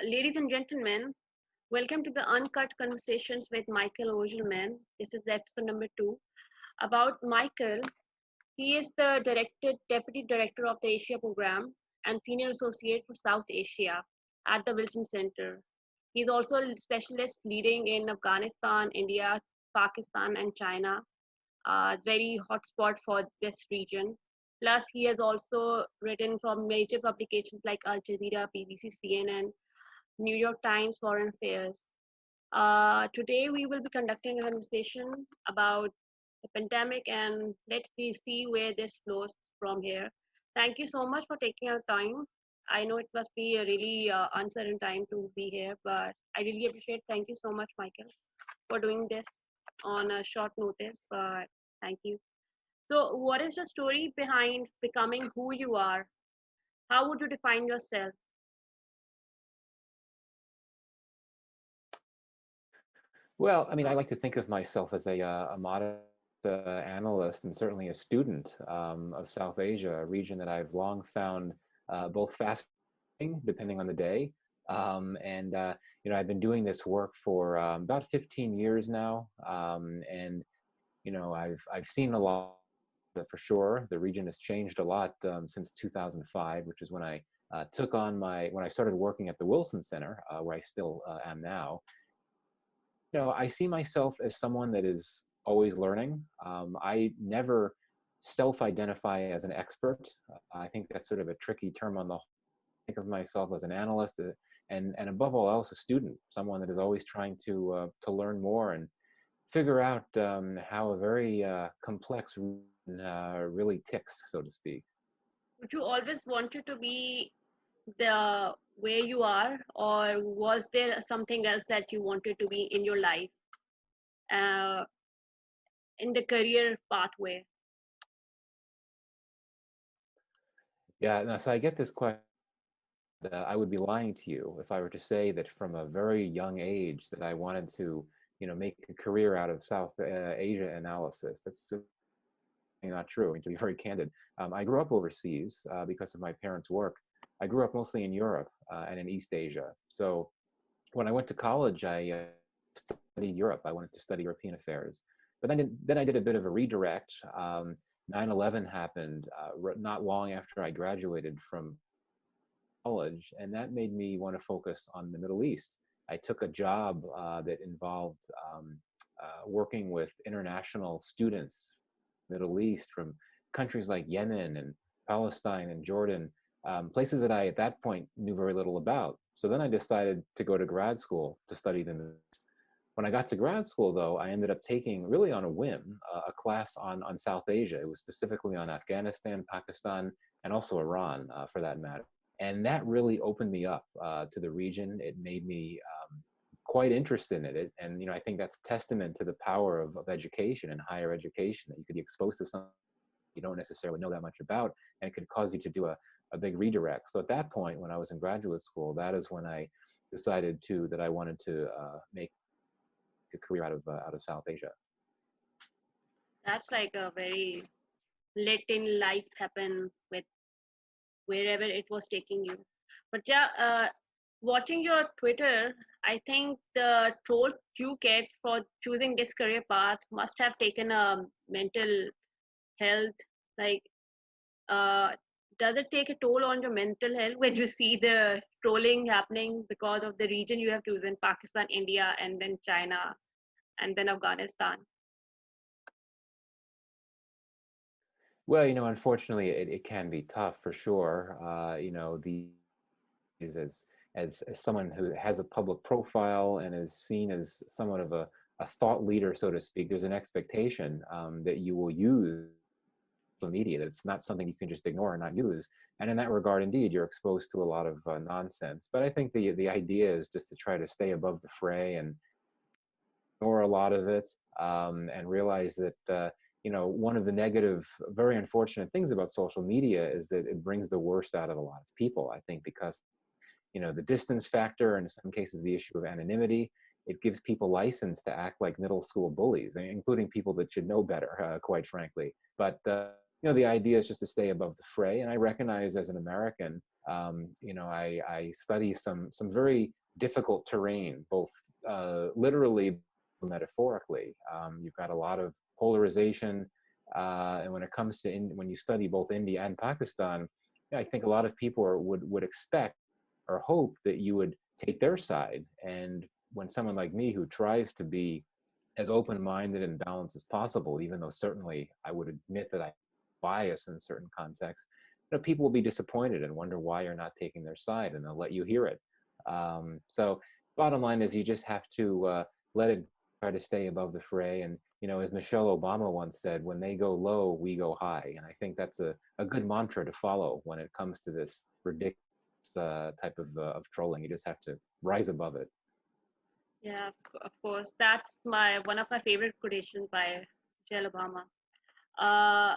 Ladies and gentlemen, welcome to the Uncut Conversations with Michael Kugelman. This is episode number 2. About Michael, he is the Deputy Director of the Asia Program and Senior Associate for South Asia at the Wilson Center. He's also a specialist leading in Afghanistan, India, Pakistan, and China, very hotspot for this region. Plus, he has also written for major publications like Al Jazeera, BBC, CNN, New York Times Foreign Affairs. Today, we will be conducting a conversation about the pandemic and see where this flows from here. Thank you so much for taking our time. I know it must be a really uncertain time to be here, but I really appreciate. Thank you so much, Michael, for doing this on a short notice. But thank you. So, what is the story behind becoming who you are? How would you define yourself? Well, I mean, I like to think of myself as a modern analyst and certainly a student of South Asia, a region that I've long found both fascinating, depending on the day, and I've been doing this work for about 15 years now, and I've seen a lot for sure. The region has changed a lot since 2005, which is when I when I started working at the Wilson Center, where I still am now. I see myself as someone that is always learning. I never self-identify as an expert. I think that's sort of a tricky term on the whole. I think of myself as an analyst and above all else, a student, someone that is always trying to learn more and figure out how a very complex really ticks, so to speak. Would you always wanted to be the where you are, or was there something else that you wanted to be in your life, uh, in the career pathway? Yeah, no, so I get this question. I would be lying to you if I were to say that from a very young age that I wanted to, make a career out of South Asia analysis. That's not true. I mean, to be very candid, I grew up overseas because of my parents' work. I grew up mostly in Europe and in East Asia. So when I went to college, I studied Europe. I wanted to study European affairs. But then I did a bit of a redirect. 9/11 happened not long after I graduated from college, and that made me want to focus on the Middle East. I took a job that involved working with international students, Middle East, from countries like Yemen and Palestine and Jordan, places that I at that point knew very little about. So then I decided to go to grad school to study the Middle East. When I got to grad school, though, I ended up taking, really on a whim, a class on South Asia. It was specifically on Afghanistan, Pakistan, and also Iran, for that matter. And that really opened me up to the region. It made me quite interested in it. And, I think that's testament to the power of education and higher education, that you could be exposed to something you don't necessarily know that much about, and it could cause you to do a big redirect. So at that point, when I was in graduate school, that is when I decided that I wanted to make a career out of South Asia. That's like a very let in life happen with wherever it was taking you. But yeah, watching your Twitter, I think the trolls you get for choosing this career path must have taken a mental health. Like, uh, does it take a toll on your mental health when you see the trolling happening because of the region you have chosen, Pakistan, India, and then China, and then Afghanistan? Well, unfortunately, it can be tough for sure. Is as someone who has a public profile and is seen as somewhat of a thought leader, so to speak, there's an expectation that you will use social media. That's not something you can just ignore and not use. And in that regard, indeed, you're exposed to a lot of nonsense. But I think the idea is just to try to stay above the fray and ignore a lot of it, and realize that one of the negative, very unfortunate things about social media is that it brings the worst out of a lot of people. I think because the distance factor, and in some cases the issue of anonymity, it gives people license to act like middle school bullies, including people that should know better, quite frankly. But the idea is just to stay above the fray. And I recognize as an American, I study some very difficult terrain, both literally, metaphorically. You've got a lot of polarization, and when it comes to when you study both India and Pakistan, I think a lot of people would expect or hope that you would take their side. And when someone like me, who tries to be as open-minded and balanced as possible, even though certainly I would admit that I bias in certain contexts, people will be disappointed and wonder why you're not taking their side, and they'll let you hear it. So bottom line is, you just have to let it, try to stay above the fray. And as Michelle Obama once said, when they go low, we go high. And I think that's a good mantra to follow when it comes to this ridiculous type of trolling. You just have to rise above it. Yeah, of course. That's one of my favorite quotations by Michelle Obama. Uh,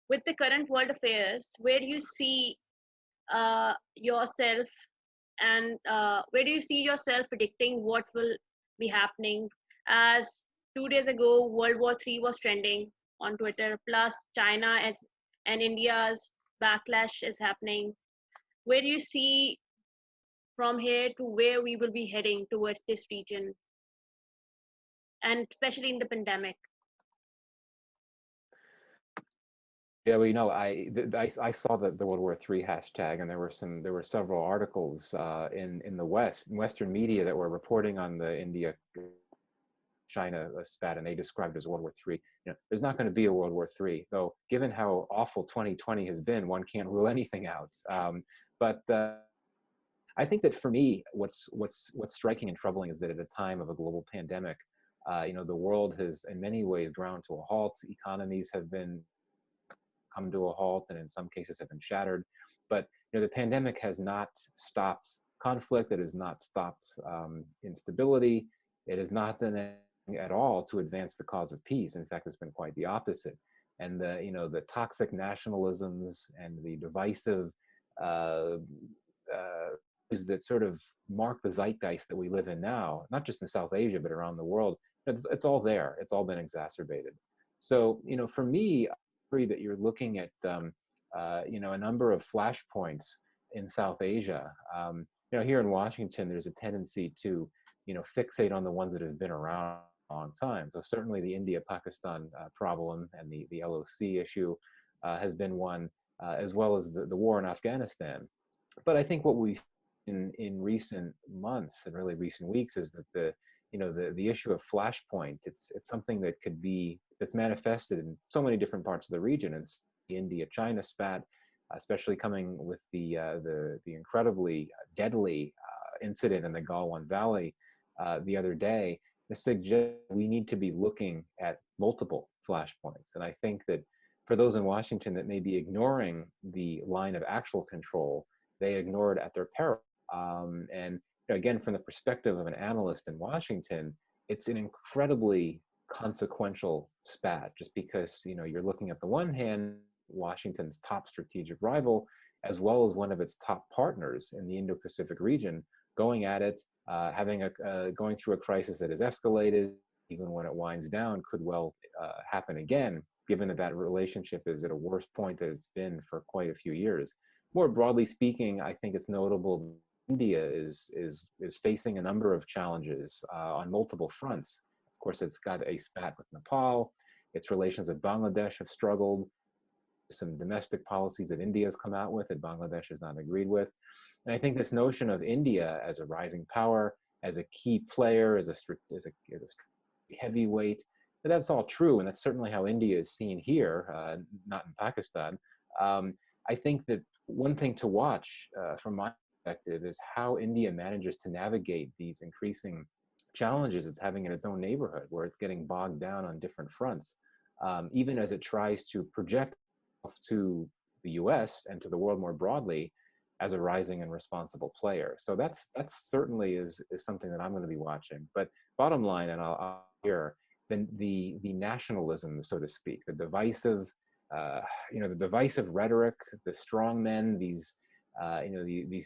with the current world affairs, where do you see yourself, and where do you see yourself predicting what will be happening? As 2 days ago, World War III was trending on Twitter, plus China and India's backlash is happening. Where do you see from here to where we will be heading towards this region, and especially in the pandemic? Yeah, well, I saw the World War III hashtag, and there were several articles in the Western media that were reporting on the India-China spat, and they described it as World War III. There's not going to be a World War III, though. Given how awful 2020 has been, one can't rule anything out. But I think that for me, what's striking and troubling is that at a time of a global pandemic, the world has in many ways ground to a halt. Economies have been come to a halt, and in some cases have been shattered. But the pandemic has not stopped conflict. It has not stopped instability. It has not done anything at all to advance the cause of peace. In fact, it's been quite the opposite. And the toxic nationalisms and the divisive that sort of mark the zeitgeist that we live in now, not just in South Asia, but around the world, it's all there. It's all been exacerbated. So, for me, I agree that you're looking at, a number of flashpoints in South Asia. Here in Washington, there's a tendency to, fixate on the ones that have been around a long time. So certainly the India-Pakistan problem and the LOC issue has been one, as well as the war in Afghanistan. But I think what we've in recent months and really recent weeks is that the issue of flashpoint, it's something that that's manifested in so many different parts of the region. And the India-China spat, especially coming with the incredibly deadly incident in the Galwan Valley the other day, suggests we need to be looking at multiple flashpoints. And I think that for those in Washington that may be ignoring the line of actual control, they ignore it at their peril. And again, from the perspective of an analyst in Washington, it's an incredibly consequential spat, just because you're looking at the one hand, Washington's top strategic rival, as well as one of its top partners in the Indo-Pacific region, going at it, going through a crisis that has escalated. Even when it winds down, could well happen again, given that relationship is at a worse point that it's been for quite a few years. More broadly speaking, I think it's notable India is facing a number of challenges on multiple fronts. Of course, it's got a spat with Nepal. Its relations with Bangladesh have struggled. Some domestic policies that India has come out with that Bangladesh has not agreed with. And I think this notion of India as a rising power, as a key player, as a heavyweight, that's all true, and that's certainly how India is seen here, not in Pakistan. I think that one thing to watch from my perspective is how India manages to navigate these increasing challenges it's having in its own neighborhood, where it's getting bogged down on different fronts, even as it tries to project to the U.S. and to the world more broadly as a rising and responsible player. So that's certainly is something that I'm going to be watching. But bottom line, and I'll hear, then the nationalism, so to speak, the divisive rhetoric, the strong men, these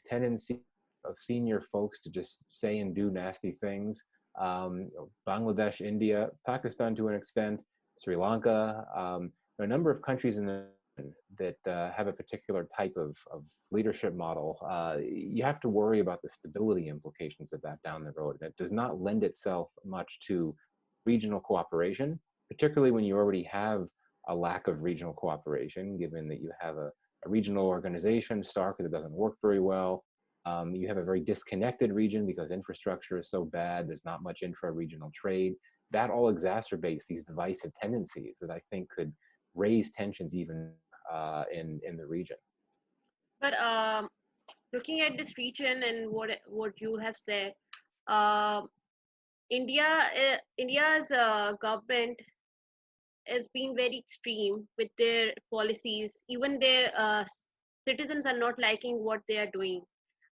tendencies of senior folks to just say and do nasty things. Bangladesh, India, Pakistan to an extent, Sri Lanka, a number of countries in the that have a particular type of leadership model, you have to worry about the stability implications of that down the road. And it does not lend itself much to regional cooperation, particularly when you already have a lack of regional cooperation, given that you have a regional organization, SARC, that doesn't work very well. You have a very disconnected region because infrastructure is so bad, there's not much intra-regional trade. That all exacerbates these divisive tendencies that I think could raise tensions even in the region. But looking at this region and what you have said, uh, India's government has been very extreme with their policies. Even their citizens are not liking what they are doing.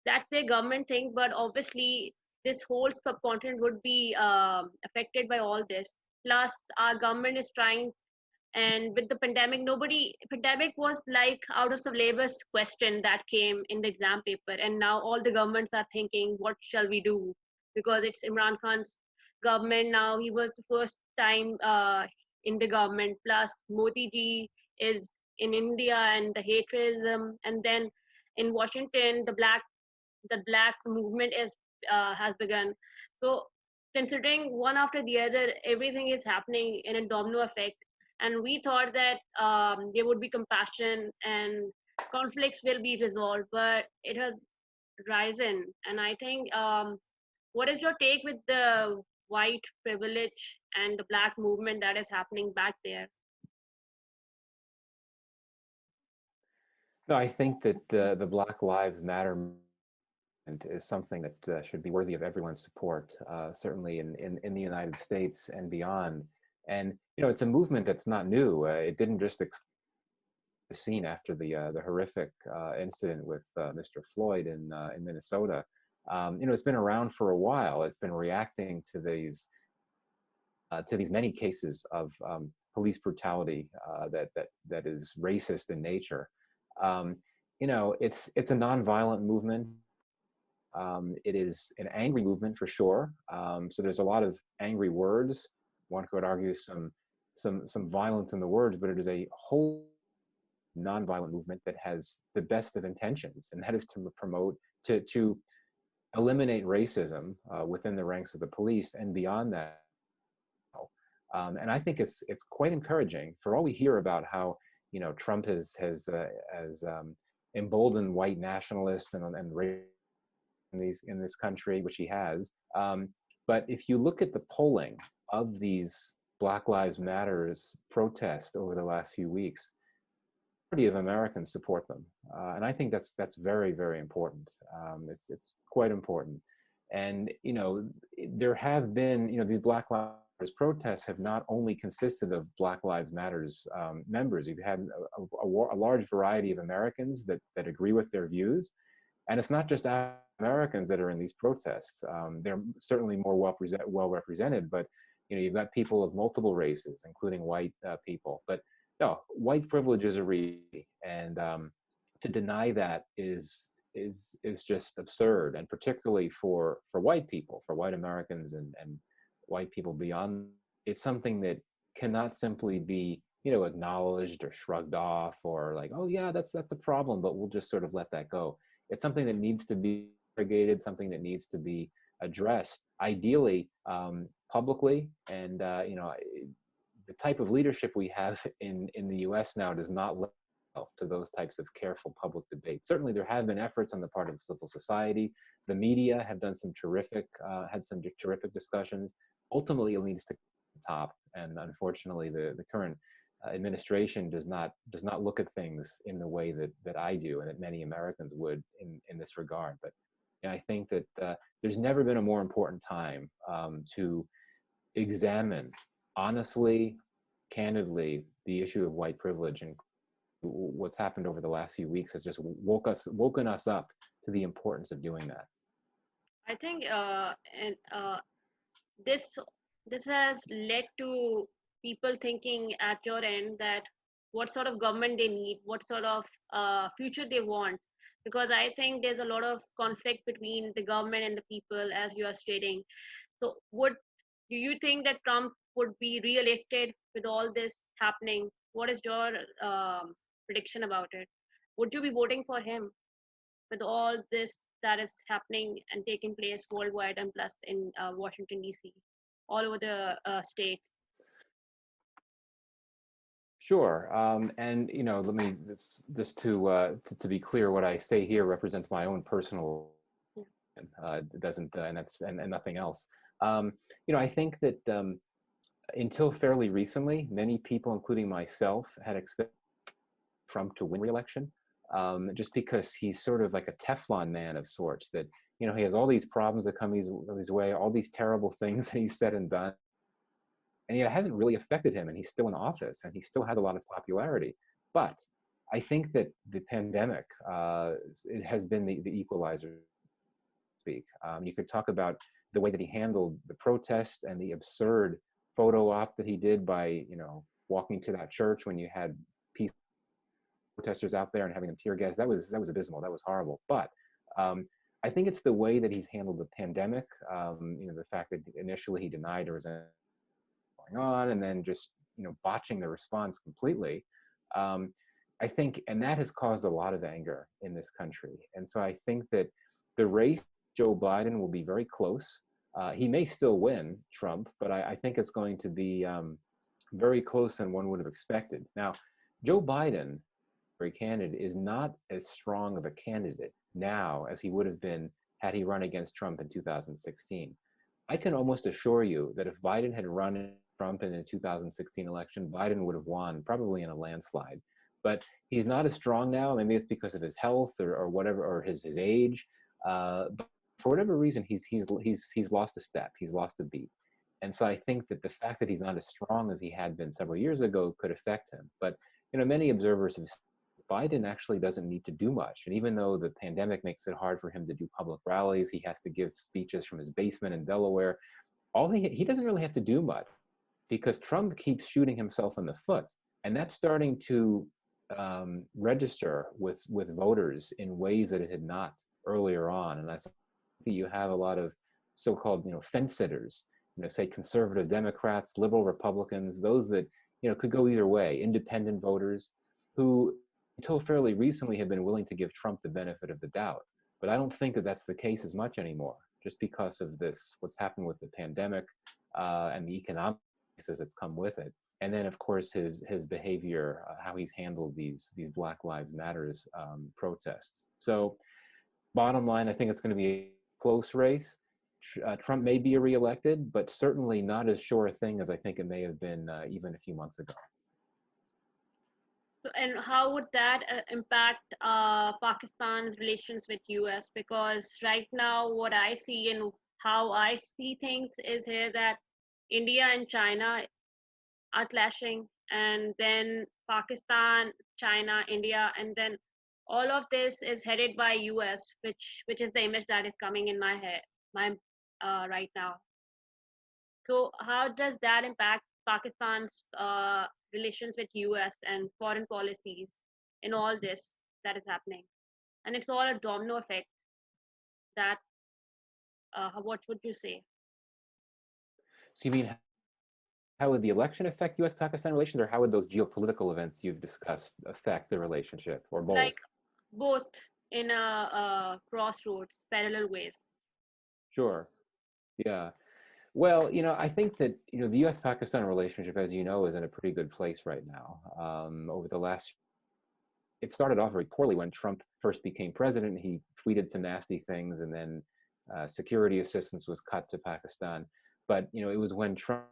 That's their government thing, but obviously this whole subcontinent would be affected by all this. Plus, our government is trying, and with the pandemic was like out of syllabus question that came in the exam paper, and now all the governments are thinking, what shall we do? Because it's Imran Khan's government now. He was the first time in the government. Plus, Modi ji is in India, and the haterism, and then in Washington, the black movement is has begun. So considering one after the other, everything is happening in a domino effect, and we thought that there would be compassion and conflicts will be resolved, but it has risen. And I think, what is your take with the white privilege and the black movement that is happening back there? No, I think that the Black Lives Matter movement is something that should be worthy of everyone's support, certainly in the United States and beyond. And it's a movement that's not new. It didn't just the scene after the horrific incident with Mr. Floyd in Minnesota. It's been around for a while. It's been reacting to these many cases of police brutality that is racist in nature. Um, it's a nonviolent movement. It is an angry movement for sure. So there's a lot of angry words. One could argue some violence in the words, but it is a whole nonviolent movement that has the best of intentions, and that is to promote to eliminate racism within the ranks of the police and beyond that. And I think it's quite encouraging. For all we hear about how Trump has emboldened white nationalists and in this country, which he has. But if you look at the polling of these Black Lives Matters protests over the last few weeks, majority of Americans support them, and I think that's very, very important. It's quite important, and there have been these Black Lives Matters protests have not only consisted of Black Lives Matters members. You've had a large variety of Americans that agree with their views, and it's not just Americans that are in these protests. They're certainly more well represented, but you've got people of multiple races, including white people. But no, white privilege is a reality, and to deny that is just absurd, and particularly for white people, for white Americans and white people beyond. It's something that cannot simply be acknowledged or shrugged off, or like, oh yeah, that's a problem, but we'll just sort of let that go. It's something that needs to be interrogated, something that needs to be addressed, ideally publicly. And the type of leadership we have in the U.S. now does not lend itself to those types of careful public debate. Certainly, there have been efforts on the part of civil society. The media have done some had some terrific discussions. Ultimately, it leads to the top, and unfortunately, the current administration does not look at things in the way that I do, and that many Americans would in this regard. But I think that there's never been a more important time to examine honestly, candidly, the issue of white privilege. And what's happened over the last few weeks has just woken us up to the importance of doing that. I think, and this this has led to people thinking at your end that what sort of government they need, what sort of future they want. Because I think there's a lot of conflict between the government and the people, as you are stating. So, do you think that Trump would be re-elected with all this happening? What is your prediction about it. Would you be voting for him with all this that is happening and taking place worldwide and plus in Washington D.C., all over the states? Sure. And let me just to be clear, what I say here represents my own personal. Yeah. It doesn't, and nothing else. I think that until fairly recently, many people, including myself, had expected Trump to win re-election, just because he's sort of like a Teflon man of sorts. That he has all these problems that come his way, all these terrible things that he's said and done, and yet it hasn't really affected him, and he's still in office, and he still has a lot of popularity. But I think that the pandemic it has been the equalizer. Speak. You could talk about the way that he handled the protest and the absurd photo op that he did by walking to that church when you had peaceful protesters out there and having them tear gas. That was abysmal. That was horrible. But I think it's the way that he's handled the pandemic. The fact that initially he denied there was anything going on, and then just botching the response completely. I think, and that has caused a lot of anger in this country. And so I think that the race, Joe Biden, will be very close. He may still win Trump, but I think it's going to be very closer than one would have expected. Now, Joe Biden, very candid, is not as strong of a candidate now as he would have been had he run against Trump in 2016. I can almost assure you that if Biden had run Trump in the 2016 election, Biden would have won, probably in a landslide. But he's not as strong now. Maybe it's because of his health or whatever, or his age. But for whatever reason, he's lost a step. He's lost a beat. And so I think that the fact that he's not as strong as he had been several years ago could affect him. But many observers have said Biden actually doesn't need to do much. And even though the pandemic makes it hard for him to do public rallies, he has to give speeches from his basement in Delaware. He doesn't really have to do much, because Trump keeps shooting himself in the foot, and that's starting to register with voters in ways that it had not earlier on. And I think that you have a lot of so-called fence sitters, say conservative Democrats, liberal Republicans, those that could go either way, independent voters who until fairly recently have been willing to give Trump the benefit of the doubt. But I don't think that that's the case as much anymore, just because of what's happened with the pandemic and the economic crisis that's come with it. And then, of course, his behavior, how he's handled these Black Lives Matters protests. So bottom line, I think it's going to be a close race. Trump may be reelected, but certainly not as sure a thing as I think it may have been even a few months ago. So, and how would that impact Pakistan's relations with U.S.? Because right now, what I see and how I see things is here that India and China are clashing, and then Pakistan, China, India, and then all of this is headed by U.S., which is the image that is coming in my head, my right now. So how does that impact Pakistan's relations with U.S. and foreign policies in all this that is happening? And it's all a domino effect. That what would you say? So you mean, how would the election affect U.S.-Pakistan relations, or how would those geopolitical events you've discussed affect the relationship, or both? Like both in a crossroads, parallel ways. Sure. Yeah. Well, I think that the U.S.-Pakistan relationship, as you know, is in a pretty good place right now. Over the last, it started off very poorly when Trump first became president. He tweeted some nasty things, and then security assistance was cut to Pakistan. But it was when Trump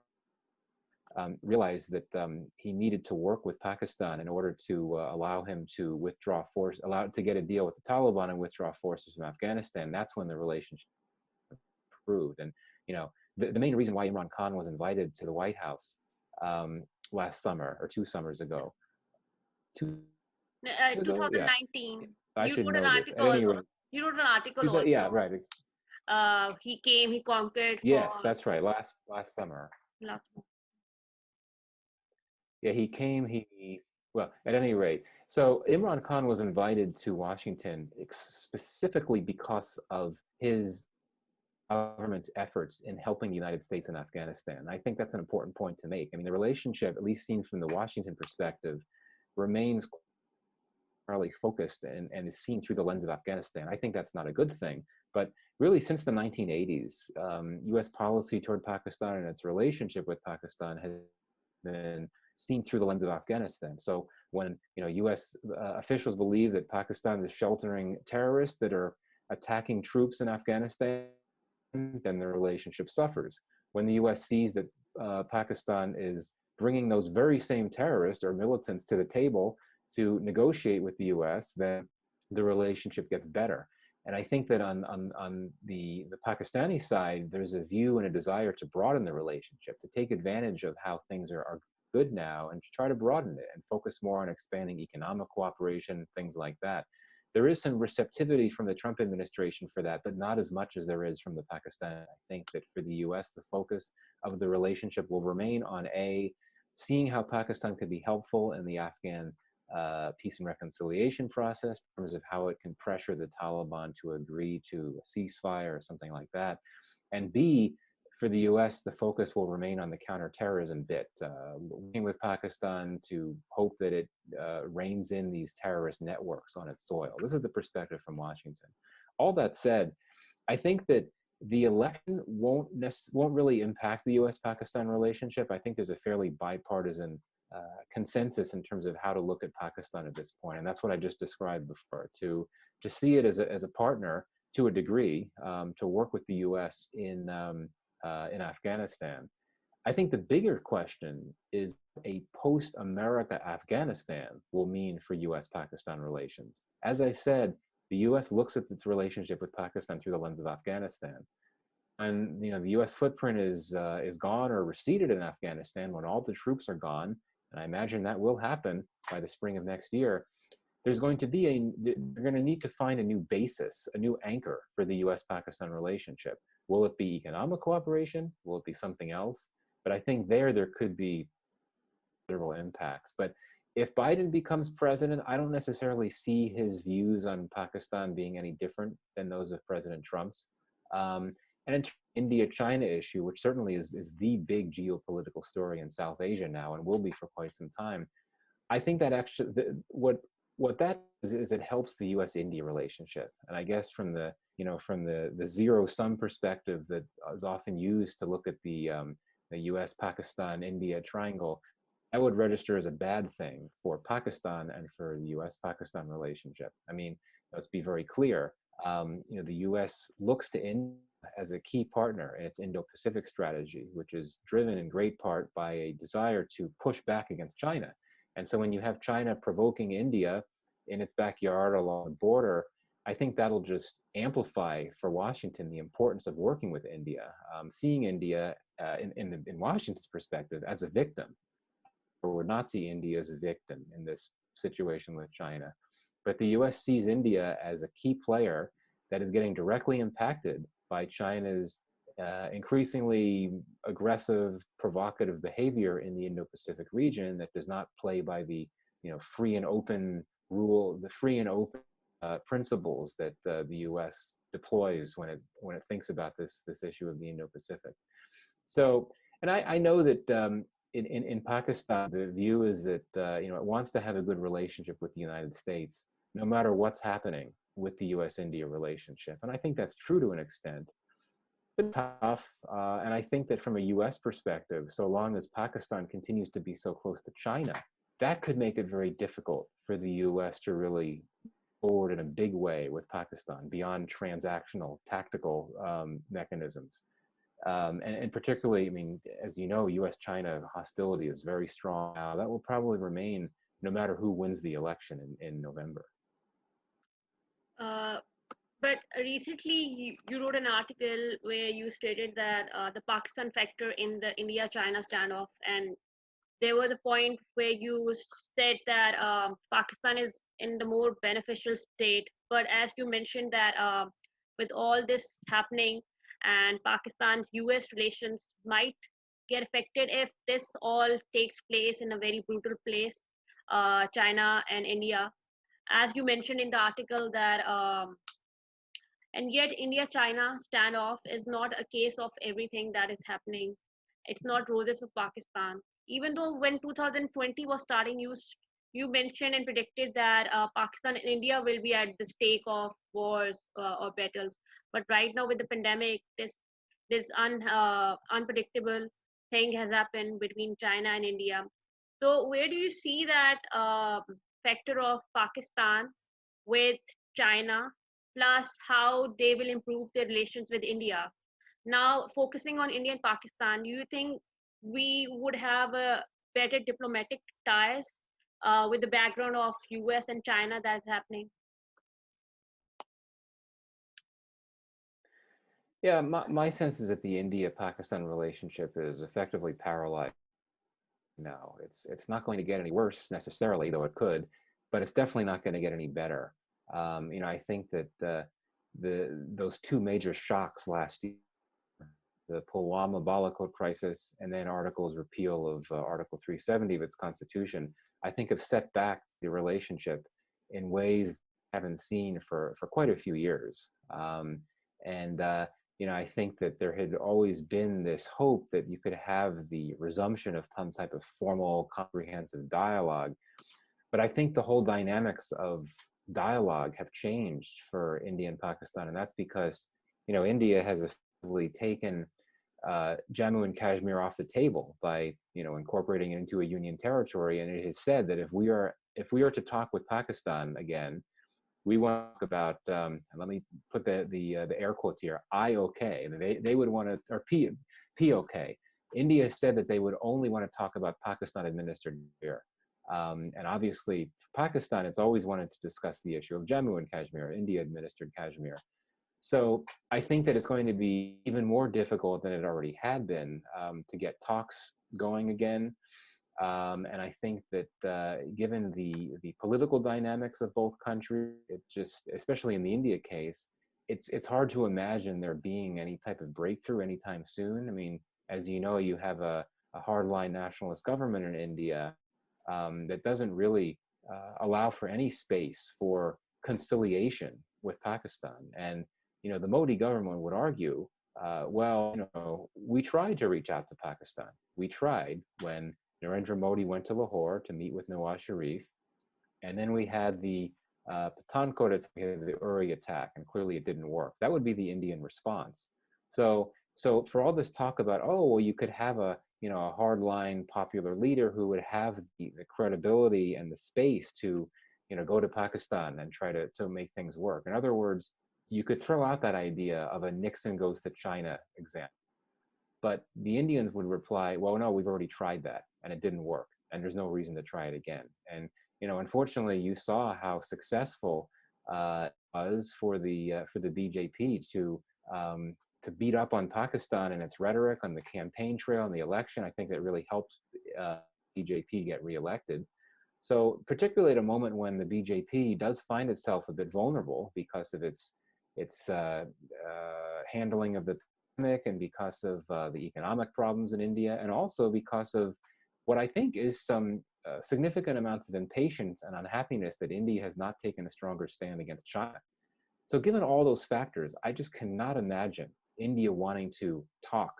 realized that he needed to work with Pakistan in order to allow him to withdraw force, to get a deal with the Taliban and withdraw forces from Afghanistan. That's when the relationship improved. And the main reason why Imran Khan was invited to the White House last summer or 2 summers ago. 2019. I You should wrote an know this. At any article. rate, You wrote an article also. yeah, right. He came. He conquered. Yes, that's right. Last summer. Last month. Yeah, he came. Well, at any rate, so Imran Khan was invited to Washington specifically because of his government's efforts in helping the United States in Afghanistan. I think that's an important point to make. I mean, the relationship, at least seen from the Washington perspective, remains entirely focused and is seen through the lens of Afghanistan. I think that's not a good thing. But really, since the 1980s, U.S. policy toward Pakistan and its relationship with Pakistan has been seen through the lens of Afghanistan. So when U.S. Officials believe that Pakistan is sheltering terrorists that are attacking troops in Afghanistan, then the relationship suffers. When the U.S. sees that Pakistan is bringing those very same terrorists or militants to the table to negotiate with the U.S., then the relationship gets better. And I think that on the Pakistani side, there's a view and a desire to broaden the relationship, to take advantage of how things are good now and to try to broaden it and focus more on expanding economic cooperation, things like that. There is some receptivity from the Trump administration for that, but not as much as there is from the Pakistan. I think that for the US, the focus of the relationship will remain on seeing how Pakistan could be helpful in the Afghan peace and reconciliation process in terms of how it can pressure the Taliban to agree to a ceasefire or something like that. And B, for the US, the focus will remain on the counterterrorism bit, working with Pakistan to hope that it reins in these terrorist networks on its soil. This is the perspective from Washington. All that said, I think that the election won't really impact the US-Pakistan relationship. I think there's a fairly bipartisan consensus in terms of how to look at Pakistan at this point. And that's what I just described before, to see it as a partner to a degree, to work with the US in Afghanistan. I think the bigger question is a post-America Afghanistan will mean for US-Pakistan relations. As I said, the US looks at its relationship with Pakistan through the lens of Afghanistan. And the US footprint is gone or receded in Afghanistan when all the troops are gone, and I imagine that will happen by the spring of next year. They're going to need to find a new basis, a new anchor for the US-Pakistan relationship. Will it be economic cooperation? Will it be something else? But I think there could be several impacts. But if Biden becomes president, I don't necessarily see his views on Pakistan being any different than those of President Trump's. And in India-China issue, which certainly is the big geopolitical story in South Asia now and will be for quite some time, I think that actually what that is it helps the U.S.-India relationship. And I guess from the zero-sum perspective that is often used to look at the U.S.-Pakistan-India triangle, that would register as a bad thing for Pakistan and for the U.S.-Pakistan relationship. I mean, let's be very clear. The U.S. looks to India as a key partner in its Indo-Pacific strategy, which is driven in great part by a desire to push back against China. And so when you have China provoking India in its backyard along the border, I think that'll just amplify for Washington the importance of working with India, seeing India in Washington's perspective as a victim, or would not see India as a victim in this situation with China. But the US sees India as a key player that is getting directly impacted by China's increasingly aggressive, provocative behavior in the Indo-Pacific region that does not play by the free and open principles that the U.S. deploys when it thinks about this issue of the Indo-Pacific. So, and I know that in Pakistan, the view is that it wants to have a good relationship with the United States, no matter what's happening with the U.S.-India relationship. And I think that's true to an extent. It's tough, and I think that from a U.S. perspective, so long as Pakistan continues to be so close to China, that could make it very difficult for the U.S. to really forward in a big way with Pakistan beyond transactional, tactical mechanisms. And particularly, I mean, as you know, U.S.-China hostility is very strong now. That will probably remain no matter who wins the election in November. But recently, you wrote an article where you stated that the Pakistan factor in the India-China standoff, and there was a point where you said that Pakistan is in the more beneficial state. But as you mentioned that with all this happening and Pakistan's US relations might get affected if this all takes place in a very brutal place, China and India. As you mentioned in the article that and yet India-China standoff is not a case of everything that is happening. It's not roses for Pakistan. Even though when 2020 was starting, you you mentioned and predicted that Pakistan and India will be at the stake of wars or battles. But right now, with the pandemic, this unpredictable thing has happened between China and India. So, where do you see that factor of Pakistan with China, plus how they will improve their relations with India? Now, focusing on India and Pakistan, do you think we would have a better diplomatic ties with the background of U.S. and China that's happening? Yeah, my sense is that the India-Pakistan relationship is effectively paralyzed now. It's not going to get any worse necessarily, though it could, but it's definitely not going to get any better. I think that those two major shocks last year, the Pulwama Balakot crisis and then Article's repeal of Article 370 of its constitution, I think have set back the relationship in ways I haven't seen for quite a few years. And I think that there had always been this hope that you could have the resumption of some type of formal, comprehensive dialogue. But I think the whole dynamics of dialogue have changed for India and Pakistan, and that's because India has effectively taken Jammu and Kashmir off the table by incorporating it into a union territory, and it has said that if we are to talk with Pakistan again, we want to talk about let me put the air quotes here, IOK. They would want to, or POK. India said that they would only want to talk about Pakistan administered Kashmir. And obviously, for Pakistan, it's always wanted to discuss the issue of Jammu and Kashmir, India administered Kashmir. So I think that it's going to be even more difficult than it already had been to get talks going again. And I think that given the political dynamics of both countries, it just, especially in the India case, it's hard to imagine there being any type of breakthrough anytime soon. I mean, as you know, you have a hardline nationalist government in India that doesn't really allow for any space for conciliation with Pakistan. And the Modi government would argue, we tried to reach out to Pakistan. We tried when Narendra Modi went to Lahore to meet with Nawaz Sharif. And then we had the Pathankot, the Uri attack, and clearly it didn't work. That would be the Indian response. So for all this talk about, you could have a hardline popular leader who would have the credibility and the space to go to Pakistan and try to make things work. In other words, you could throw out that idea of a Nixon goes to China example. But the Indians would reply, well, no, we've already tried that and it didn't work. And there's no reason to try it again. And, unfortunately, you saw how successful it was for the BJP to beat up on Pakistan and its rhetoric on the campaign trail and the election. I think that really helped BJP get reelected. So particularly at a moment when the BJP does find itself a bit vulnerable because of its handling of the pandemic and because of the economic problems in India, and also because of what I think is some significant amounts of impatience and unhappiness that India has not taken a stronger stand against China. So given all those factors, I just cannot imagine India wanting to talk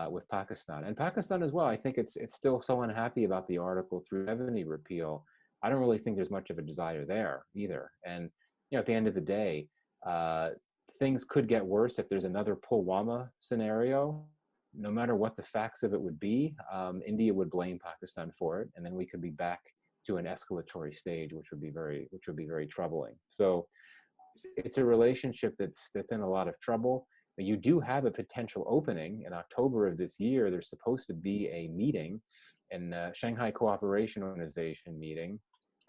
with Pakistan, and Pakistan as well. I think it's still so unhappy about the Article 370 repeal. I don't really think there's much of a desire there either. And at the end of the day, things could get worse if there's another Pulwama scenario. No matter what the facts of it would be, India would blame Pakistan for it, and then we could be back to an escalatory stage, which would be very troubling. So it's a relationship that's in a lot of trouble. But you do have a potential opening in October of this year. There's supposed to be a meeting, in Shanghai Cooperation Organization meeting,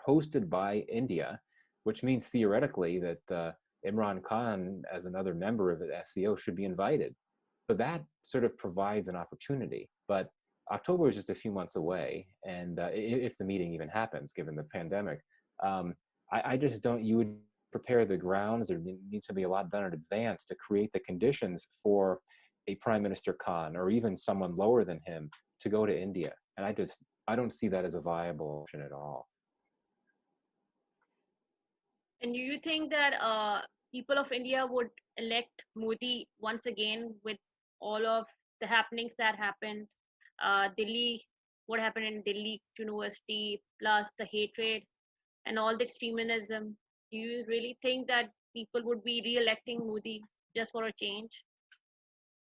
hosted by India, which means theoretically that Imran Khan, as another member of the SCO, should be invited. So that sort of provides an opportunity. But October is just a few months away, and if the meeting even happens, given the pandemic, I just don't. You would prepare the grounds. There needs to be a lot done in advance to create the conditions for a Prime Minister Khan or even someone lower than him to go to India. And I don't see that as a viable option at all. And do you think that people of India would elect Modi once again with all of the happenings that happened? Delhi what happened in Delhi University, plus the hatred and all the extremism. Do you really think that people would be re-electing Modi just for a change?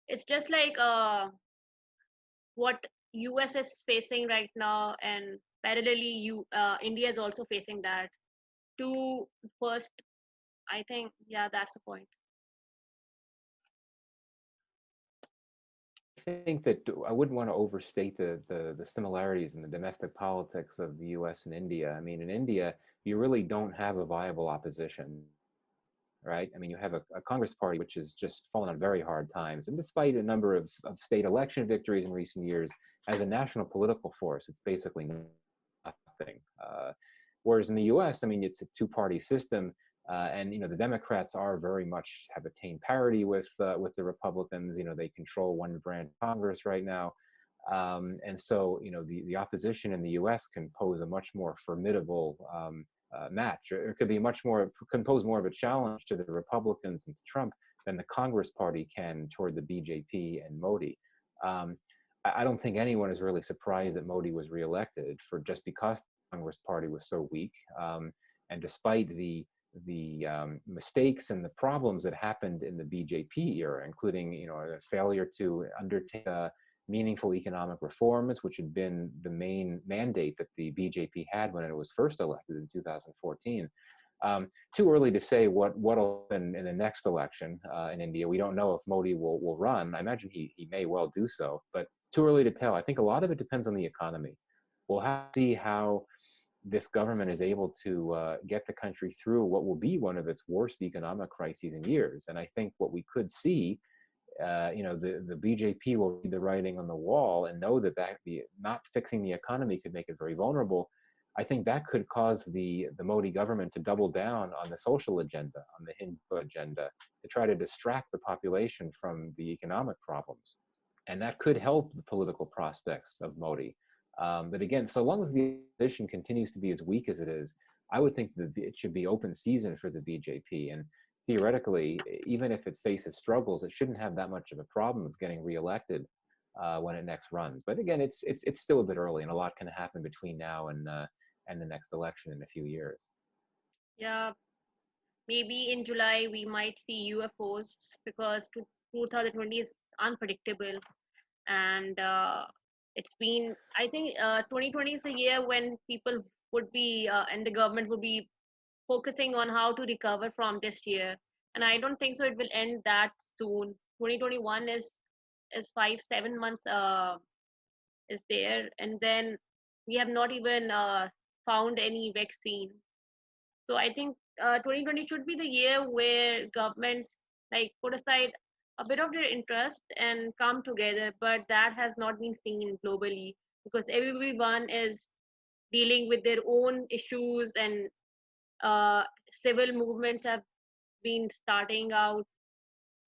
It's just like what US is facing right now, and parallelly, India is also facing that. To first, I think, yeah, that's the point. I think that I wouldn't want to overstate the similarities in the domestic politics of the U.S. and India. I mean, in India, you really don't have a viable opposition, right? I mean, you have a Congress party which has just fallen on very hard times, and despite a number of state election victories in recent years, as a national political force, it's basically nothing. Whereas in the U.S., I mean, it's a two-party system, and the Democrats are very much have attained parity with the Republicans. They control one branch of Congress right now, and so the opposition in the U.S. can pose a much more formidable match, or it could be can pose more of a challenge to the Republicans and to Trump than the Congress Party can toward the BJP and Modi. Um, I don't think anyone is really surprised that Modi was reelected for just because the Congress Party was so weak, and despite the mistakes and the problems that happened in the BJP era, including a failure to undertake meaningful economic reforms, which had been the main mandate that the BJP had when it was first elected in 2014. Too early to say what'll happen in the next election in India. We don't know if Modi will run. I imagine he may well do so, but too early to tell. I think a lot of it depends on the economy. We'll have to see how this government is able to get the country through what will be one of its worst economic crises in years. And I think what we could see, the BJP will read the writing on the wall and know that not fixing the economy could make it very vulnerable. I think that could cause the Modi government to double down on the social agenda, on the Hindu agenda, to try to distract the population from the economic problems. And that could help the political prospects of Modi. But again, so long as the opposition continues to be as weak as it is, I would think that it should be open season for the BJP. And theoretically, even if it faces struggles, it shouldn't have that much of a problem of getting reelected when it next runs. But again, it's still a bit early, and a lot can happen between now and the next election in a few years. Yeah, maybe in July we might see UFOs because 2020 is unpredictable, and it's been, I think, 2020 is the year when people would be and the government would be focusing on how to recover from this year, and I don't think so it will end that soon. 2021 is 5 7 months is there, and then we have not even found any vaccine. So I think 2020 should be the year where governments like put aside a bit of their interest and come together, but that has not been seen globally because everyone is dealing with their own issues, and civil movements have been starting out.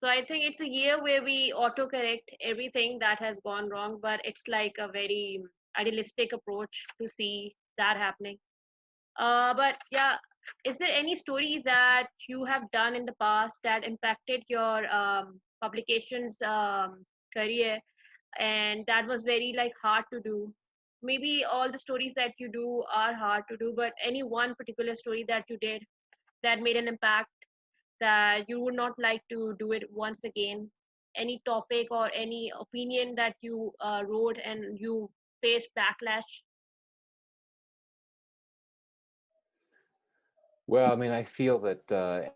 So I think it's a year where we autocorrect everything that has gone wrong, but it's like a very idealistic approach to see that happening. But yeah, is there any story that you have done in the past that impacted your publications career, and that was very like hard to do? Maybe all the stories that you do are hard to do, but any one particular story that you did that made an impact that you would not like to do it once again? Any topic or any opinion that you wrote and you faced backlash? Well, I mean, I feel that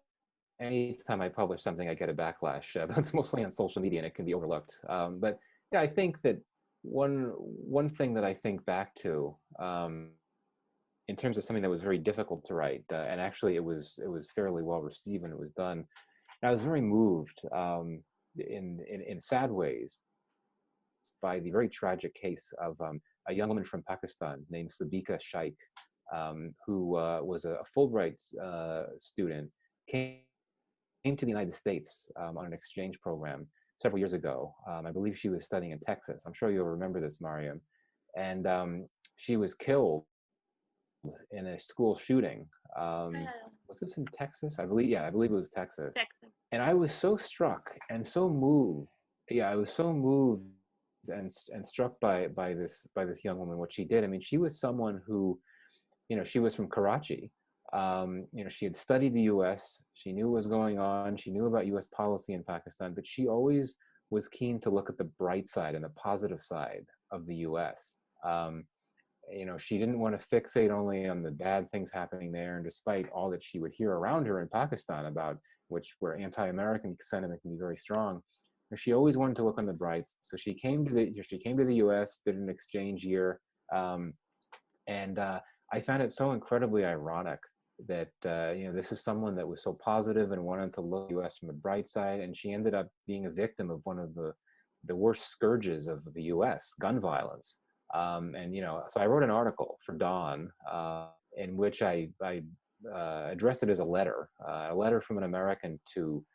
anytime I publish something, I get a backlash. That's mostly on social media, and it can be overlooked. But yeah, I think that one thing that I think back to in terms of something that was very difficult to write, and actually it was fairly well received when it was done. And I was very moved in sad ways by the very tragic case of a young woman from Pakistan named Sabika Shaikh, who was a Fulbright student, came to the United States on an exchange program several years ago. I believe she was studying in Texas. I'm sure you'll remember this, Mariam. And she was killed in a school shooting. Was this in Texas? I believe, yeah, I believe it was Texas. Texas. And I was so struck and so moved. Yeah, I was so moved and struck by this young woman, what she did. I mean, she was someone who, she was from Karachi. She had studied the U.S. She knew what was going on. She knew about U.S. policy in Pakistan, but she always was keen to look at the bright side and the positive side of the U.S. She didn't want to fixate only on the bad things happening there. And despite all that she would hear around her in Pakistan about where anti-American sentiment can be very strong, she always wanted to look on the brights. So she came to the U.S., did an exchange year, and I found it so incredibly ironic that this is someone that was so positive and wanted to look at the U.S. from the bright side, and she ended up being a victim of one of the worst scourges of the U.S., gun violence. So I wrote an article for Dawn in which I addressed it as a letter from an American to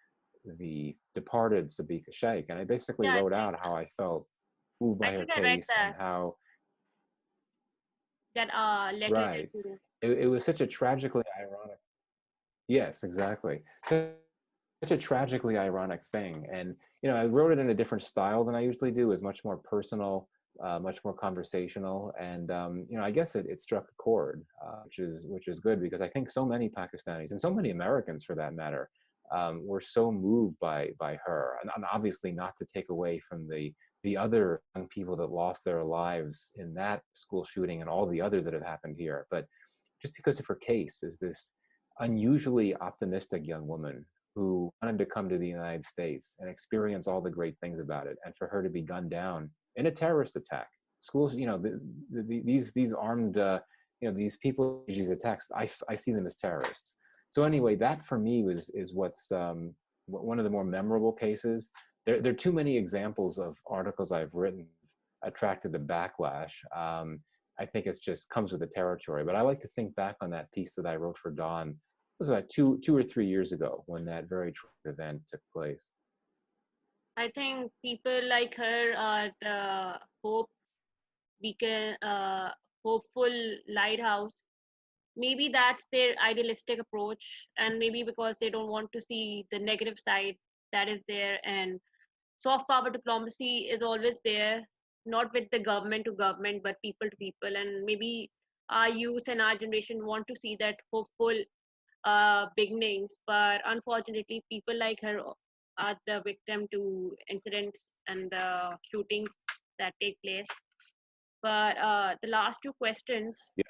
the departed Sabika Sheikh, and I basically Yeah, wrote out how I felt moved by I her think I read case and how that letter that right. you wrote. It was such a tragically ironic. Yes, exactly. Such a tragically ironic thing, and I wrote it in a different style than I usually do. It was much more personal, much more conversational, and I guess it struck a chord, which is good, because I think so many Pakistanis and so many Americans, for that matter, were so moved by her, and obviously not to take away from the other young people that lost their lives in that school shooting and all the others that have happened here, but just because of her case is this unusually optimistic young woman who wanted to come to the United States and experience all the great things about it, and for her to be gunned down in a terrorist attack. Schools, these armed, these people, these attacks, I see them as terrorists. So anyway, that for me is what's one of the more memorable cases. There are too many examples of articles I've written attracted the backlash. I think it's just comes with the territory. But I like to think back on that piece that I wrote for Dawn. It was about two or 3 years ago when that very tragic event took place. I think people like her are the hope beacon, hopeful lighthouse. Maybe that's their idealistic approach, and maybe because they don't want to see the negative side that is there. And soft power diplomacy is always there, not with the government to government, but people to people. And maybe our youth and our generation want to see that hopeful beginnings, but unfortunately, people like her are the victim to incidents and shootings that take place. But the last two questions, Yeah.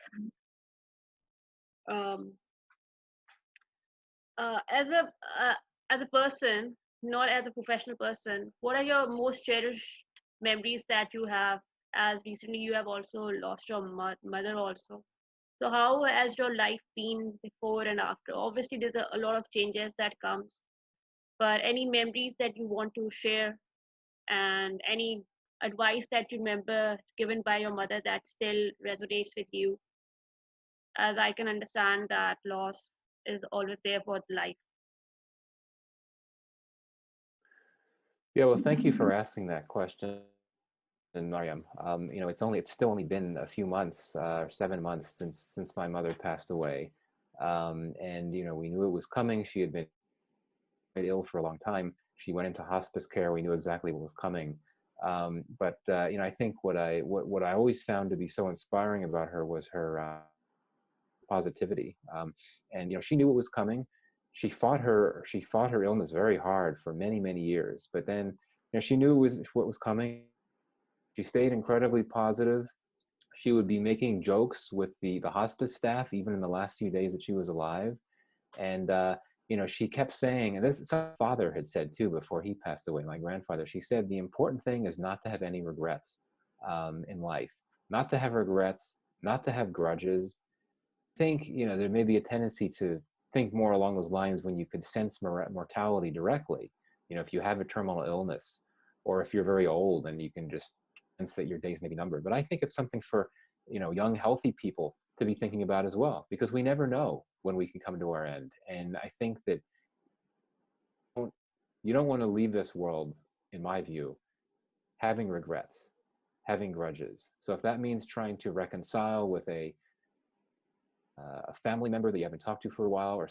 um, uh, as a uh, as a person, not as a professional person, what are your most cherished memories that you have? As recently you have also lost your mother also. So how has your life been before and after? Obviously, there's a lot of changes that comes, but any memories that you want to share, and any advice that you remember given by your mother that still resonates with you, as I can understand that loss is always there for life. Yeah, well, thank you for asking that question, Mariam. It's still only been a few months, 7 months since my mother passed away, and we knew it was coming. She had been ill for a long time. She went into hospice care. We knew exactly what was coming. But I think what I always found to be so inspiring about her was her positivity. And she knew what was coming. She fought her illness very hard for many years. But then she knew what was coming. She stayed incredibly positive. She would be making jokes with the hospice staff even in the last few days that she was alive. And she kept saying, and this is something my father had said too before he passed away, my grandfather. She said the important thing is not to have any regrets in life, not to have regrets, not to have grudges. Think there may be a tendency to think more along those lines when you could sense mortality directly. If you have a terminal illness, or if you're very old and you can just sense that your days may be numbered. But I think it's something for young healthy people to be thinking about as well, because we never know when we can come to our end. And I think that you don't want to leave this world, in my view, having regrets, having grudges. So if that means trying to reconcile with a family member that you haven't talked to for a while, or a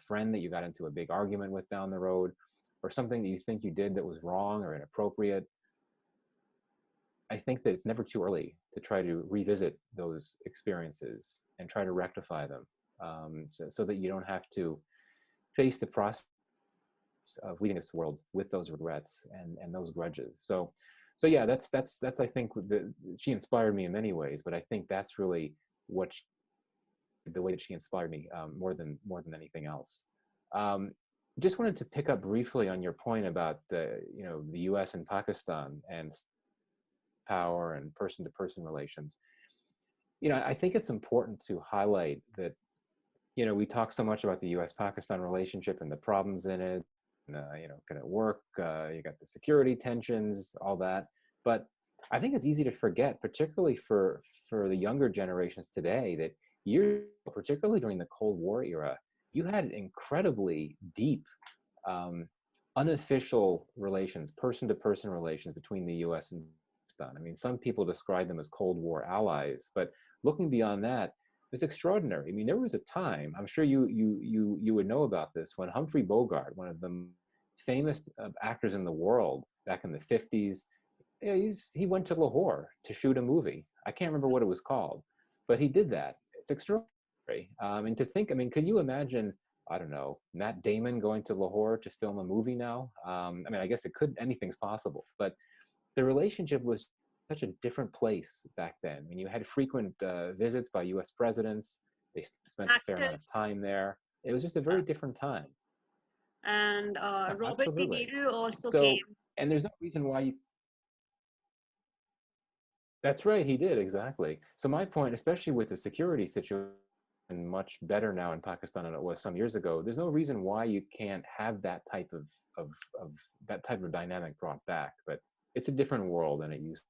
friend that you got into a big argument with down the road, or something that you think you did that was wrong or inappropriate, I think that it's never too early to try to revisit those experiences and try to rectify them, so that you don't have to face the process of leaving this world with those regrets and those grudges. So yeah, that's I think she inspired me in many ways, but I think that's really what the way that she inspired me, more than anything else. Um, just wanted to pick up briefly on your point about the U.S. and Pakistan and power and person-to-person relations. I think it's important to highlight that we talk so much about the U.S.-Pakistan relationship and the problems in it. Can it work? You got the security tensions, all that. But I think it's easy to forget, particularly for the younger generations today, that years, particularly during the Cold War era, you had incredibly deep, unofficial relations, person-to-person relations between the U.S. and Pakistan. I mean, some people describe them as Cold War allies, but looking beyond that, it's extraordinary. I mean, there was a time, I'm sure you would know about this, when Humphrey Bogart, one of the famous actors in the world back in the 50s, he went to Lahore to shoot a movie. I can't remember what it was called, but he did that. It's extraordinary. And to think, I mean, could you imagine, I don't know, Matt Damon going to Lahore to film a movie now? I mean, I guess anything's possible, but the relationship was such a different place back then. I mean, you had frequent visits by U.S. presidents. They spent a fair amount of Actors, time there. It was just a very different time. and Yeah, Robert De absolutely. Niro also So, came. and there's no reason why you. That's right, he did exactly. So my point, especially with the security situation, much better now in Pakistan than it was some years ago. There's no reason why you can't have that type of, of that type of dynamic brought back. But it's a different world than it used.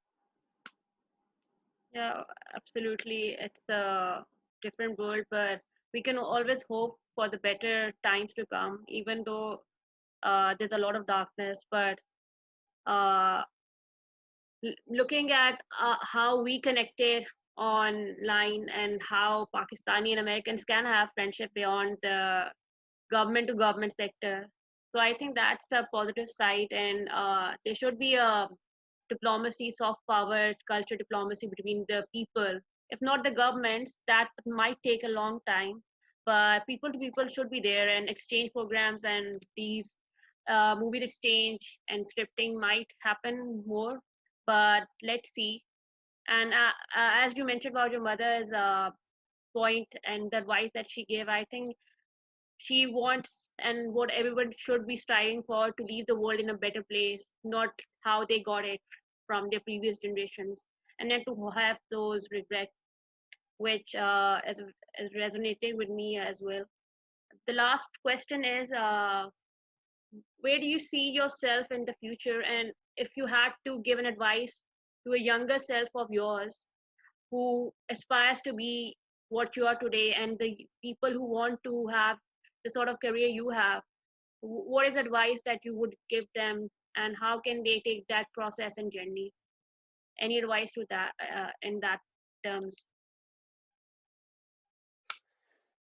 Yeah, absolutely. It's a different world, but we can always hope for the better times to come, even though there's a lot of darkness. But uh, looking at how we connected online and how Pakistani and Americans can have friendship beyond the government to government sector. So I think that's a positive side, and there should be a diplomacy, soft power, culture diplomacy between the people. If not the governments, that might take a long time, but people to people should be there, and exchange programs and these movie exchange and scripting might happen more. But let's see. And as you mentioned about your mother's point and the advice that she gave, I think she wants and what everyone should be striving for to leave the world in a better place, not how they got it from their previous generations, and then to have those regrets, which has resonated with me as well. The last question is, where do you see yourself in the future? And if you had to give an advice to a younger self of yours who aspires to be what you are today, and the people who want to have the sort of career you have, what is advice that you would give them, and how can they take that process and journey? Any advice to that in that terms?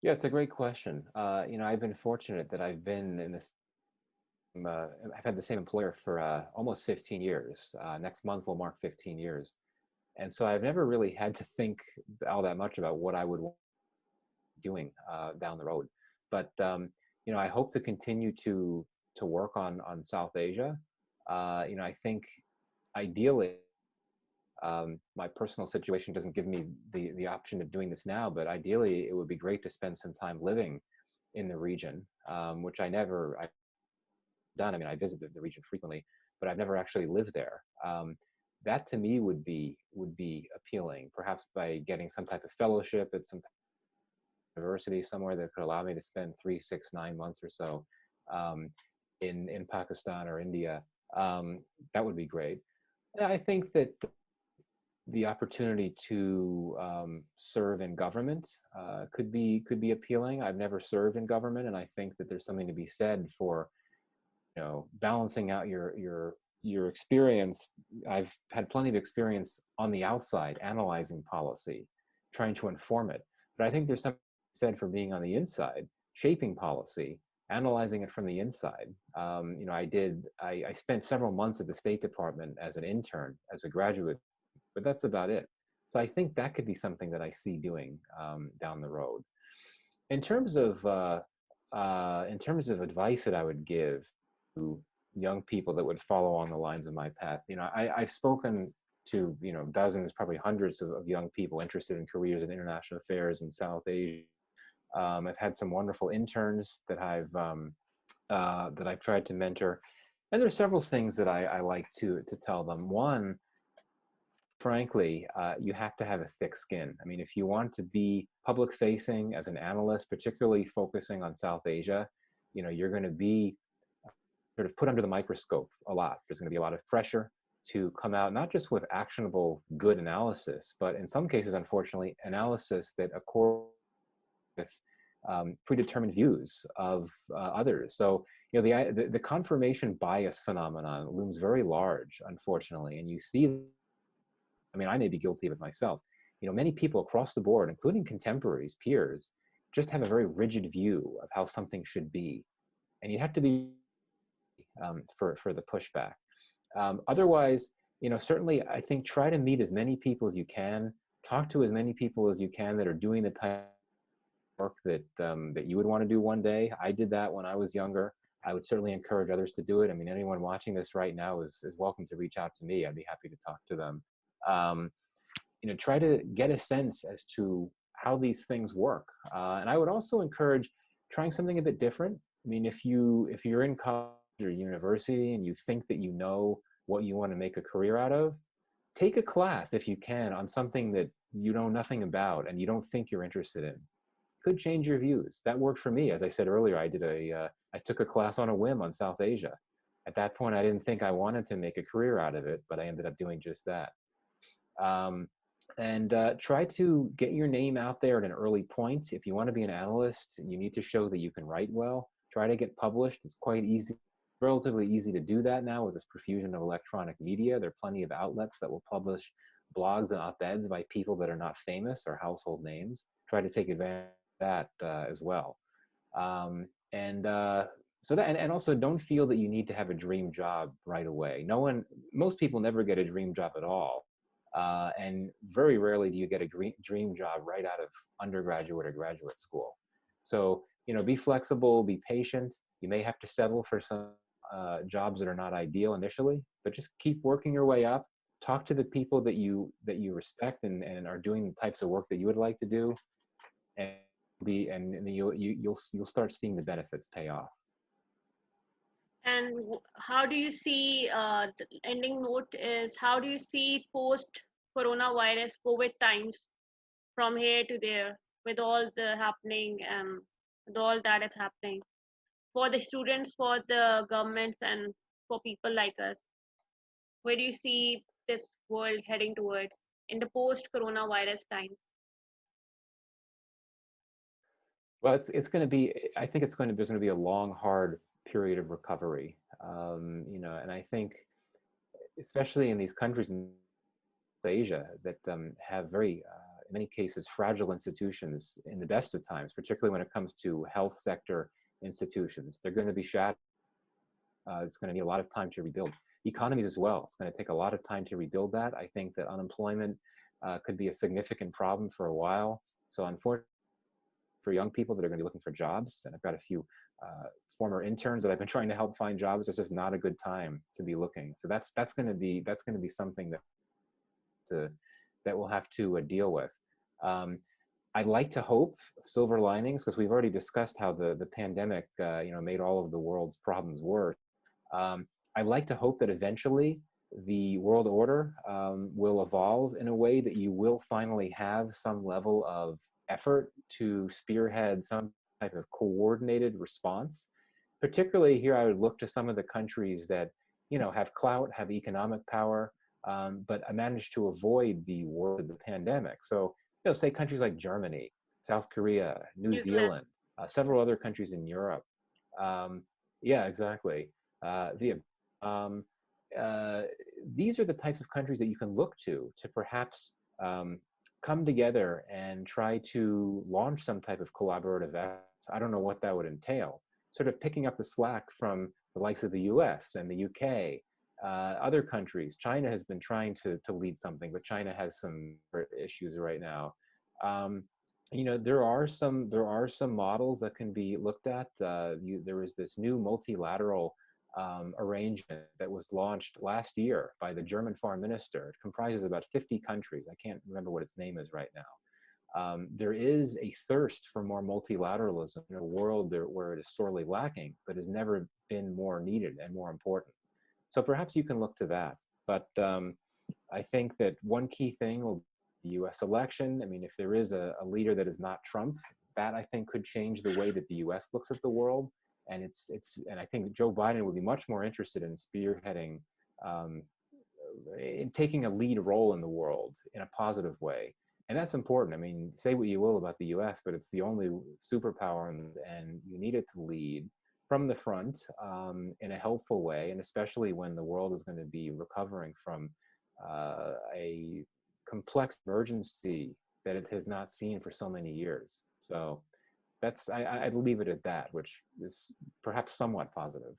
Yeah, it's a great question. I've been fortunate that I've been in this. I've had the same employer for almost 15 years. Next month will mark 15 years, and so I've never really had to think all that much about what I would want to be doing down the road. But I hope to continue to work on South Asia. I think ideally, my personal situation doesn't give me the option of doing this now, but ideally it would be great to spend some time living in the region, which I've done. I mean, I visit the region frequently, but I've never actually lived there. That to me would be appealing, perhaps by getting some type of fellowship at some university somewhere that could allow me to spend 3, 6, 9 months or so um, in Pakistan or India. That would be great. Yeah, I think that the opportunity to serve in government could be appealing. I've never served in government, and I think that there's something to be said for balancing out your experience. I've had plenty of experience on the outside analyzing policy, trying to inform it, but I think there's something said for being on the inside, shaping policy, analyzing it from the inside. I spent several months at the State Department as an intern, as a graduate but that's about it. So I think that could be something that I see doing down the road. In terms of advice that I would give to young people that would follow on the lines of my path, I've spoken to dozens, probably hundreds of young people interested in careers in international affairs in South Asia. I've had some wonderful interns that I've tried to mentor, and there's several things that I like to tell them. One, frankly, you have to have a thick skin. I mean, if you want to be public facing as an analyst, particularly focusing on South Asia, you're going to be sort of put under the microscope a lot. There's going to be a lot of pressure to come out, not just with actionable, good analysis, but in some cases, unfortunately, analysis that accords with predetermined views of others. So, the confirmation bias phenomenon looms very large, unfortunately, and you see, I mean, I may be guilty of it myself. Many people across the board, including contemporaries, peers, just have a very rigid view of how something should be, and you have to be for the pushback. Otherwise, certainly, I think try to meet as many people as you can, talk to as many people as you can that are doing the type of work that you would want to do one day. I did that when I was younger. I would certainly encourage others to do it. I mean, anyone watching this right now is welcome to reach out to me. I'd be happy to talk to them. Try to get a sense as to how these things work. And I would also encourage trying something a bit different. I mean, if you're in college or university and you think that you know what you want to make a career out of, take a class if you can on something that you know nothing about and you don't think you're interested in. Could change your views. That worked for me. As I said earlier, I took a class on a whim on South Asia. At that point, I didn't think I wanted to make a career out of it, but I ended up doing just that. And try to get your name out there at an early point. If you want to be an analyst, you need to show that you can write well. Try to get published. It's quite easy, relatively easy to do that now with this profusion of electronic media. There are plenty of outlets that will publish blogs and op-eds by people that are not famous or household names. Try to take advantage of that as well. And also don't feel that you need to have a dream job right away. Most people never get a dream job at all. And very rarely do you get a dream job right out of undergraduate or graduate school. So, be flexible, be patient. You may have to settle for some jobs that are not ideal initially, but just keep working your way up. Talk to the people that you respect and are doing the types of work that you would like to do, and you'll start seeing the benefits pay off. And how do you see, the ending note is, how do you see post coronavirus COVID times from here to there with all the happening and with all that is happening for the students, for the governments, and for people like us? Where do you see this world heading towards in the post coronavirus times? Well, it's going to be. I think there's going to be a long, hard period of recovery. And I think, especially in these countries in Asia that have very, in many cases, fragile institutions in the best of times, particularly when it comes to health sector institutions, they're going to be shattered. It's going to need a lot of time to rebuild. Economies as well. It's going to take a lot of time to rebuild that. I think that unemployment could be a significant problem for a while. So unfortunately, for young people that are going to be looking for jobs, and I've got a few former interns that I've been trying to help find jobs, it's just not a good time to be looking. So that's going to be something that we'll have to deal with. I'd like to hope silver linings, because we've already discussed how the pandemic made all of the world's problems worse. I'd like to hope that eventually the world order will evolve in a way that you will finally have some level of effort to spearhead some type of coordinated response. Particularly here, I would look to some of the countries that have clout, have economic power, but managed to avoid the worst of the pandemic. So, say countries like Germany, South Korea, New Zealand, several other countries in Europe. Yeah, exactly. These are the types of countries that you can look to perhaps come together and try to launch some type of collaborative effort. I don't know what that would entail. Sort of picking up the slack from the likes of the U.S. and the U.K. Other countries, China has been trying to lead something, but China has some issues right now. Um, there are some models that can be looked at. There was this new multilateral arrangement that was launched last year by the German foreign minister. It comprises about 50 countries. I can't remember what its name is right now. There is a thirst for more multilateralism in a world where it is sorely lacking, but has never been more needed and more important. So perhaps you can look to that. But I think that one key thing will be the U.S. election. I mean, if there is a leader that is not Trump, that I think could change the way that the U.S. looks at the world. And and I think Joe Biden would be much more interested in spearheading, um, in taking a lead role in the world in a positive way. And that's important. I mean, say what you will about the US, but it's the only superpower, and you need it to lead from the front in a helpful way, and especially when the world is going to be recovering from a complex emergency that it has not seen for so many years. So I'd leave it at that, which is perhaps somewhat positive.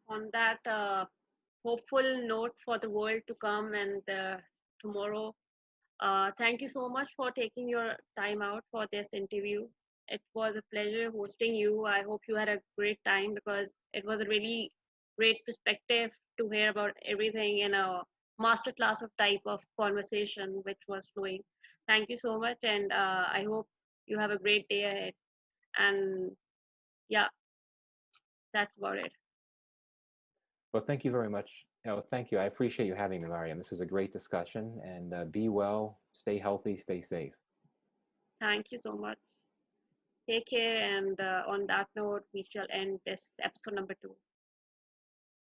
On that hopeful note for the world to come and tomorrow, thank you so much for taking your time out for this interview. It was a pleasure hosting you. I hope you had a great time because it was a really great perspective to hear about everything in a masterclass of type of conversation which was flowing. Thank you so much, and I hope you have a great day ahead. And yeah, that's about it. Well, thank you very much. Oh, thank you. I appreciate you having me, Mariam. This was a great discussion, and be well, stay healthy, stay safe. Thank you so much. Take care. And on that note, we shall end this episode number 2.